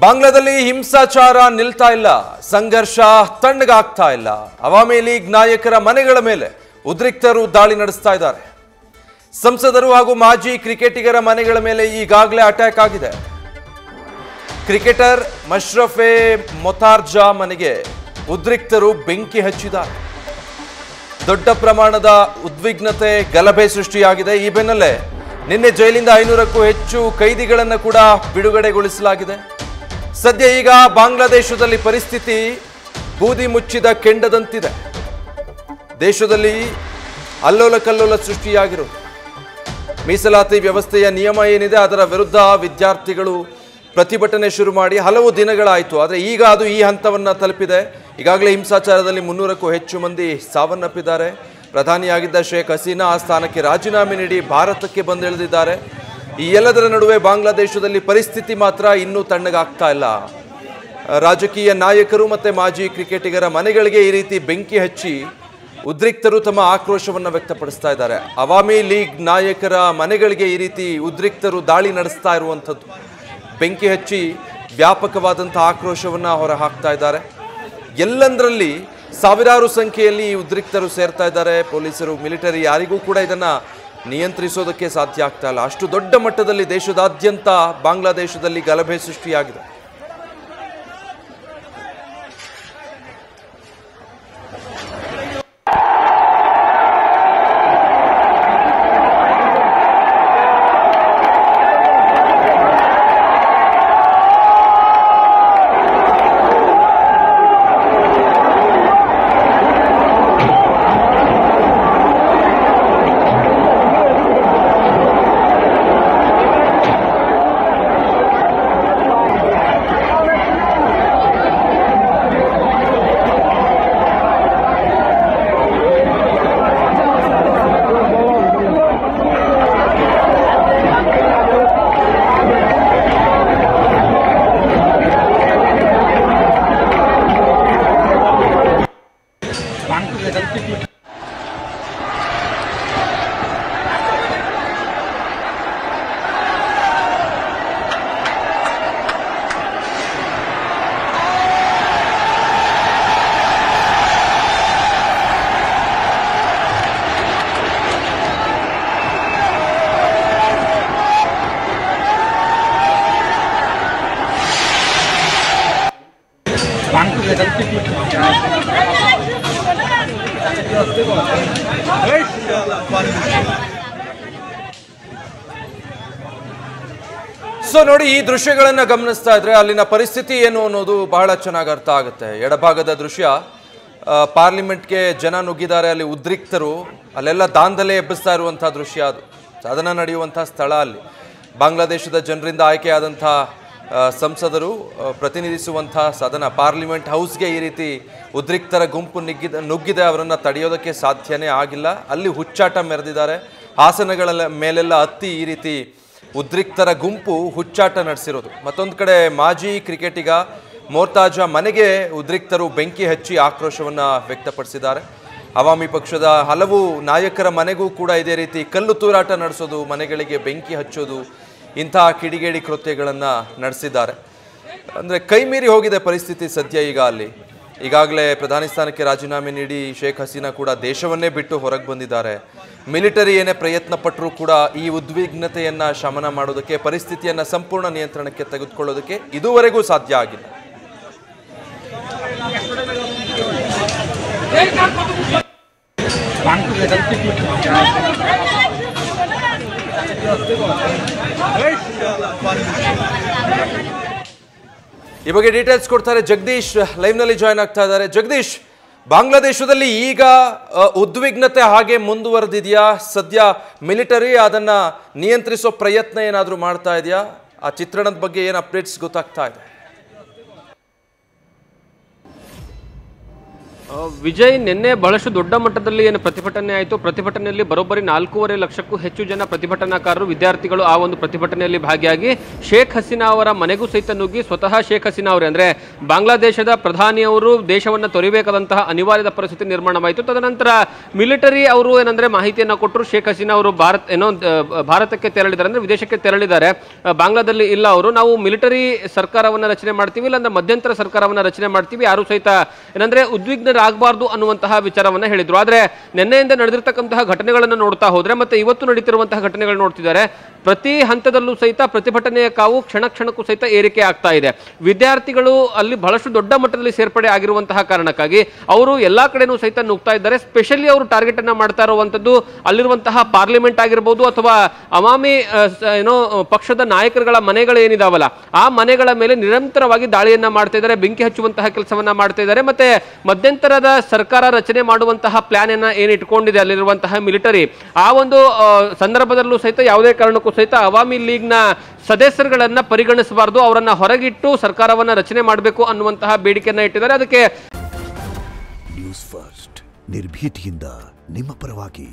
ಬಾಂಗ್ಲಾದಲ್ಲಿ ಹಿಂಸಾಚಾರ ನಿಲ್ತಾ ಇಲ್ಲ, ಸಂಘರ್ಷ ತಣ್ಣಗಾಗ್ತಾ ಇಲ್ಲ. ಅವಾಮಿ ಲೀಗ್ ನಾಯಕರ ಮನೆಗಳ ಮೇಲೆ ಉದ್ರಿಕ್ತರು ದಾಳಿ ನಡೆಸ್ತಾ ಇದ್ದಾರೆ. ಸಂಸದರು ಹಾಗೂ ಮಾಜಿ ಕ್ರಿಕೆಟಿಗರ ಮನೆಗಳ ಮೇಲೆ ಈಗಾಗಲೇ ಅಟ್ಯಾಕ್ ಆಗಿದೆ. ಕ್ರಿಕೆಟರ್ ಮಶ್ರಫೆ ಮೊತಾರ್ಜಾ ಮನೆಗೆ ಉದ್ರಿಕ್ತರು ಬೆಂಕಿ ಹಚ್ಚಿದ್ದಾರೆ. ದೊಡ್ಡ ಪ್ರಮಾಣದ ಉದ್ವಿಗ್ನತೆ, ಗಲಭೆ ಸೃಷ್ಟಿಯಾಗಿದೆ. ಈ ಬೆನ್ನಲ್ಲೇ ನಿನ್ನೆ ಜೈಲಿಂದ 500ಕ್ಕೂ ಹೆಚ್ಚು ಕೈದಿಗಳನ್ನು ಕೂಡ ಬಿಡುಗಡೆಗೊಳಿಸಲಾಗಿದೆ. ಸದ್ಯ ಈಗ ಬಾಂಗ್ಲಾದೇಶದಲ್ಲಿ ಪರಿಸ್ಥಿತಿ ಬೂದಿ ಮುಚ್ಚಿದ ಕೆಂಡದಂತಿದೆ. ದೇಶದಲ್ಲಿ ಅಲ್ಲೋಲ ಕಲ್ಲೋಲ ಸೃಷ್ಟಿಯಾಗಿರುವುದು. ಮೀಸಲಾತಿ ವ್ಯವಸ್ಥೆಯ ನಿಯಮ ಏನಿದೆ ಅದರ ವಿರುದ್ಧ ವಿದ್ಯಾರ್ಥಿಗಳು ಪ್ರತಿಭಟನೆ ಶುರು ಮಾಡಿ ಹಲವು ದಿನಗಳಾಯಿತು. ಆದರೆ ಈಗ ಅದು ಈ ಹಂತವನ್ನು ತಲುಪಿದೆ. ಈಗಾಗಲೇ ಹಿಂಸಾಚಾರದಲ್ಲಿ 300ಕ್ಕೂ ಹೆಚ್ಚು ಮಂದಿ ಸಾವನ್ನಪ್ಪಿದ್ದಾರೆ. ಪ್ರಧಾನಿಯಾಗಿದ್ದ ಶೇಖ್ ಹಸೀನಾ ಆ ಸ್ಥಾನಕ್ಕೆ ರಾಜೀನಾಮೆ ನೀಡಿ ಭಾರತಕ್ಕೆ ಬಂದಿಳಿದಿದ್ದಾರೆ. ಈ ಎಲ್ಲದರ ನಡುವೆ ಬಾಂಗ್ಲಾದೇಶದಲ್ಲಿ ಪರಿಸ್ಥಿತಿ ಮಾತ್ರ ಇನ್ನೂ ತಣ್ಣಗಾಗ್ತಾ ಇಲ್ಲ. ರಾಜಕೀಯ ನಾಯಕರು ಮತ್ತು ಮಾಜಿ ಕ್ರಿಕೆಟಿಗರ ಮನೆಗಳಿಗೆ ಈ ರೀತಿ ಬೆಂಕಿ ಹಚ್ಚಿ ಉದ್ರಿಕ್ತರು ತಮ್ಮ ಆಕ್ರೋಶವನ್ನು ವ್ಯಕ್ತಪಡಿಸ್ತಾ ಇದ್ದಾರೆ. ಅವಾಮಿ ಲೀಗ್ ನಾಯಕರ ಮನೆಗಳಿಗೆ ಈ ರೀತಿ ಉದ್ರಿಕ್ತರು ದಾಳಿ ನಡೆಸ್ತಾ ಇರುವಂಥದ್ದು. ಬೆಂಕಿ ಹಚ್ಚಿ ವ್ಯಾಪಕವಾದಂಥ ಆಕ್ರೋಶವನ್ನು ಹೊರಹಾಕ್ತಾ ಇದ್ದಾರೆ. ಎಲ್ಲಂದರಲ್ಲಿ ಸಾವಿರಾರು ಸಂಖ್ಯೆಯಲ್ಲಿ ಉದ್ರಿಕ್ತರು ಸೇರ್ತಾ ಇದ್ದಾರೆ. ಪೊಲೀಸರು, ಮಿಲಿಟರಿ ಯಾರಿಗೂ ಕೂಡ ಇದನ್ನು ನಿಯಂತ್ರಿಸೋದಕ್ಕೆ ಸಾಧ್ಯ ಆಗ್ತಾ ಇಲ್ಲ. ಅಷ್ಟು ದೊಡ್ಡ ಮಟ್ಟದಲ್ಲಿ ದೇಶದಾದ್ಯಂತ ಬಾಂಗ್ಲಾದೇಶದಲ್ಲಿ ಗಲಭೆ ಸೃಷ್ಟಿಯಾಗಿದೆ. ಸೊ ನೋಡಿ, ಈ ದೃಶ್ಯಗಳನ್ನು ಗಮನಿಸ್ತಾ ಇದ್ರೆ ಅಲ್ಲಿನ ಪರಿಸ್ಥಿತಿ ಏನು ಅನ್ನೋದು ಬಹಳ ಚೆನ್ನಾಗಿ ಅರ್ಥ ಆಗುತ್ತೆ. ಎಡಭಾಗದ ದೃಶ್ಯ, ಪಾರ್ಲಿಮೆಂಟ್ಗೆ ಜನ ನುಗ್ಗಿದ್ದಾರೆ. ಅಲ್ಲಿ ಉದ್ರಿಕ್ತರು ಅಲ್ಲೆಲ್ಲ ದಾಂಧಲೆ ಎಬ್ಬಿಸ್ತಾ ಇರುವಂಥ ದೃಶ್ಯ. ಅದು ಸದನ ನಡೆಯುವಂಥ ಸ್ಥಳ. ಅಲ್ಲಿ ಬಾಂಗ್ಲಾದೇಶದ ಜನರಿಂದ ಆಯ್ಕೆಯಾದಂಥ ಸಂಸದರು ಪ್ರತಿನಿಧಿಸುವಂಥ ಸದನ, ಪಾರ್ಲಿಮೆಂಟ್ ಹೌಸ್ಗೆ ಈ ರೀತಿ ಉದ್ರಿಕ್ತರ ಗುಂಪು ನುಗ್ಗಿದೆ. ಅವರನ್ನು ತಡೆಯೋದಕ್ಕೆ ಸಾಧ್ಯನೇ ಆಗಿಲ್ಲ. ಅಲ್ಲಿ ಹುಚ್ಚಾಟ ಮೆರೆದಿದ್ದಾರೆ. ಆಸನಗಳ ಮೇಲೆಲ್ಲ ಹತ್ತಿ ಈ ರೀತಿ ಉದ್ರಿಕ್ತರ ಗುಂಪು ಹುಚ್ಚಾಟ ನಡೆಸಿರೋದು. ಮತ್ತೊಂದು ಕಡೆ ಮಾಜಿ ಕ್ರಿಕೆಟಿಗ ಮೊರ್ತಾಜಾ ಮನೆಗೆ ಉದ್ರಿಕ್ತರು ಬೆಂಕಿ ಹಚ್ಚಿ ಆಕ್ರೋಶವನ್ನು ವ್ಯಕ್ತಪಡಿಸಿದ್ದಾರೆ. ಅವಾಮಿ ಪಕ್ಷದ ಹಲವು ನಾಯಕರ ಮನೆಗೂ ಕೂಡ ಇದೇ ರೀತಿ ಕಲ್ಲು ತೂರಾಟ ನಡೆಸೋದು, ಮನೆಗಳಿಗೆ ಬೆಂಕಿ ಹಚ್ಚೋದು, ಇಂತಹ ಕಿಡಿಗೇಡಿ ಕೃತ್ಯಗಳನ್ನು ನಡೆಸಿದ್ದಾರೆ. ಅಂದರೆ ಕೈಮೀರಿ ಹೋಗಿದೆ ಪರಿಸ್ಥಿತಿ ಸದ್ಯ. ಈಗ ಅಲ್ಲಿ ಈಗಾಗಲೇ ಪ್ರಧಾನಿ ಸ್ಥಾನಕ್ಕೆ ರಾಜೀನಾಮೆ ನೀಡಿ ಶೇಖ್ ಹಸೀನಾ ಕೂಡ ದೇಶವನ್ನೇ ಬಿಟ್ಟು ಹೊರಗೆ ಬಂದಿದ್ದಾರೆ. ಮಿಲಿಟರಿ ಏನೇ ಪ್ರಯತ್ನ ಪಟ್ಟರೂ ಕೂಡ ಈ ಉದ್ವಿಗ್ನತೆಯನ್ನು ಶಮನ ಮಾಡೋದಕ್ಕೆ, ಪರಿಸ್ಥಿತಿಯನ್ನು ಸಂಪೂರ್ಣ ನಿಯಂತ್ರಣಕ್ಕೆ ತೆಗೆದುಕೊಳ್ಳೋದಕ್ಕೆ ಇದುವರೆಗೂ ಸಾಧ್ಯ ಆಗಿಲ್ಲ. ಈ ಬಗ್ಗೆ ಡೀಟೇಲ್ಸ್ ಕೊಡ್ತಾರೆ ಜಗದೀಶ್, ಲೈವ್ನಲ್ಲಿ ಜಾಯ್ನ್ ಆಗ್ತಾ ಇದ್ದಾರೆ. ಜಗದೀಶ್, ಬಾಂಗ್ಲಾದೇಶದಲ್ಲಿ ಈಗ ಉದ್ವಿಗ್ನತೆ ಹಾಗೆ ಮುಂದುವರೆದಿದೆಯಾ? ಸದ್ಯ ಮಿಲಿಟರಿ ಅದನ್ನ ನಿಯಂತ್ರಿಸೋ ಪ್ರಯತ್ನ ಏನಾದರೂ ಮಾಡ್ತಾ ಇದೆಯಾ? ಆ ಚಿತ್ರಣದ ಬಗ್ಗೆ ಏನು ಅಪ್ಡೇಟ್ಸ್ ಗೊತ್ತಾಗ್ತಾ ಇದೆ? ವಿಜಯ್, ನಿನ್ನೆ ಬಹಳಷ್ಟು ದೊಡ್ಡ ಮಟ್ಟದಲ್ಲಿ ಏನು ಪ್ರತಿಭಟನೆ ಆಯಿತು. ಪ್ರತಿಭಟನೆಯಲ್ಲಿ ಬರೋಬ್ಬರಿ 4.5 ಲಕ್ಷಕ್ಕೂ ಹೆಚ್ಚು ಜನ ಪ್ರತಿಭಟನಾಕಾರರು, ವಿದ್ಯಾರ್ಥಿಗಳು ಆ ಒಂದು ಪ್ರತಿಭಟನೆಯಲ್ಲಿ ಭಾಗಿಯಾಗಿ ಶೇಖ್ ಹಸೀನಾ ಅವರ ಮನೆಗೂ ಸಹಿತ ನುಗ್ಗಿ ಸ್ವತಃ ಶೇಖ್ ಹಸೀನಾ ಅವರೇ ಅಂದರೆ ಬಾಂಗ್ಲಾದೇಶದ ಪ್ರಧಾನಿಯವರು ದೇಶವನ್ನು ತೊರೆಯಬೇಕಾದಂತಹ ಅನಿವಾರ್ಯದ ಪರಿಸ್ಥಿತಿ ನಿರ್ಮಾಣವಾಯಿತು. ತದನಂತರ ಮಿಲಿಟರಿ ಅವರು ಏನಂದ್ರೆ ಮಾಹಿತಿಯನ್ನು ಕೊಟ್ಟರು. ಶೇಖ್ ಹಸೀನಾ ಅವರು ಭಾರತಕ್ಕೆ ತೆರಳಿದ್ದಾರೆ, ಅಂದರೆ ವಿದೇಶಕ್ಕೆ ತೆರಳಿದ್ದಾರೆ, ಬಾಂಗ್ಲಾದಲ್ಲಿ ಇಲ್ಲ ಅವರು. ನಾವು ಮಿಲಿಟರಿ ಸರ್ಕಾರವನ್ನು ರಚನೆ ಮಾಡ್ತೀವಿ, ಇಲ್ಲಾಂದ್ರೆ ಮಧ್ಯಂತರ ಸರ್ಕಾರವನ್ನು ರಚನೆ ಮಾಡ್ತೀವಿ, ಯಾರು ಸಹಿತ ಏನಂದ್ರೆ ಉದ್ವಿಗ್ನರಾಗಬಾರ್ದು ಅನ್ನುವಂತಹ ವಿಚಾರವನ್ನ ಹೇಳಿದ್ರು. ಆದ್ರೆ ನಿನ್ನೆಯಿಂದ ನಡೆದಿರ್ತಕ್ಕಂತಹ ಘಟನೆಗಳನ್ನು ನೋಡ್ತಾ ಹೋದ್ರೆ ಮತ್ತೆ ಇವತ್ತು ನಡೀತಿರುವಂತಹ ಘಟನೆಗಳು ನೋಡ್ತಿದ್ದಾರೆ, ಪ್ರತಿ ಹಂತದಲ್ಲೂ ಸಹಿತ ಪ್ರತಿಭಟನೆಯ ಕಾವು ಕ್ಷಣ ಕ್ಷಣಕ್ಕೂ ಸಹಿತ ಏರಿಕೆ ಆಗ್ತಾ ಇದೆ. ವಿದ್ಯಾರ್ಥಿಗಳು ಅಲ್ಲಿ ಬಹಳಷ್ಟು ದೊಡ್ಡ ಮಟ್ಟದಲ್ಲಿ ಸೇರ್ಪಡೆ ಆಗಿರುವಂತಹ ಕಾರಣಕ್ಕಾಗಿ ಅವರು ಎಲ್ಲಾ ಕಡೆನೂ ಸಹಿತ ನುಗ್ತಾ ಇದ್ದಾರೆ. ಸ್ಪೆಷಲಿ ಅವರು ಟಾರ್ಗೆಟ್ ಅನ್ನ ಮಾಡ್ತಾ ಇರುವಂತದ್ದು ಅಲ್ಲಿರುವಂತಹ ಪಾರ್ಲಿಮೆಂಟ್ ಆಗಿರ್ಬೋದು ಅಥವಾ ಅವಾಮಿ ಪಕ್ಷದ ನಾಯಕರುಗಳ ಮನೆಗಳು ಏನಿದಾವಲ್ಲ ಆ ಮನೆಗಳ ಮೇಲೆ ನಿರಂತರವಾಗಿ ದಾಳಿಯನ್ನ ಮಾಡ್ತಾ ಇದ್ದಾರೆ, ಬೆಂಕಿ ಹಚ್ಚುವಂತಹ ಕೆಲಸವನ್ನ ಮಾಡ್ತಾ ಇದ್ದಾರೆ. ಮತ್ತೆ ಮಧ್ಯಂತರದ ಸರ್ಕಾರ ರಚನೆ ಮಾಡುವಂತಹ ಪ್ಲಾನ್ ಅನ್ನ ಏನು ಇಟ್ಕೊಂಡಿದೆ ಅಲ್ಲಿರುವಂತಹ ಮಿಲಿಟರಿ, ಆ ಒಂದು ಸಂದರ್ಭದಲ್ಲೂ ಸಹಿತ ಯಾವುದೇ ಕಾರಣಕ್ಕೂ ಸಹಿತ ಅವಾಮಿ ಲೀಗ್ನ ಸದಸ್ಯರುಗಳನ್ನ ಪರಿಗಣಿಸಬಾರದು, ಅವರನ್ನ ಹೊರಗಿಟ್ಟು ಸರ್ಕಾರವನ್ನ ರಚನೆ ಮಾಡಬೇಕು ಅನ್ನುವಂತಹ ಬೇಡಿಕೆಯನ್ನ ಇಟ್ಟಿದ್ದಾರೆ. ಅದಕ್ಕೆ ನ್ಯೂಸ್ ಫಸ್ಟ್ ನಿರ್ಭೀತಿಯಿಂದ ನಿಮ್ಮ ಪರವಾಗಿ.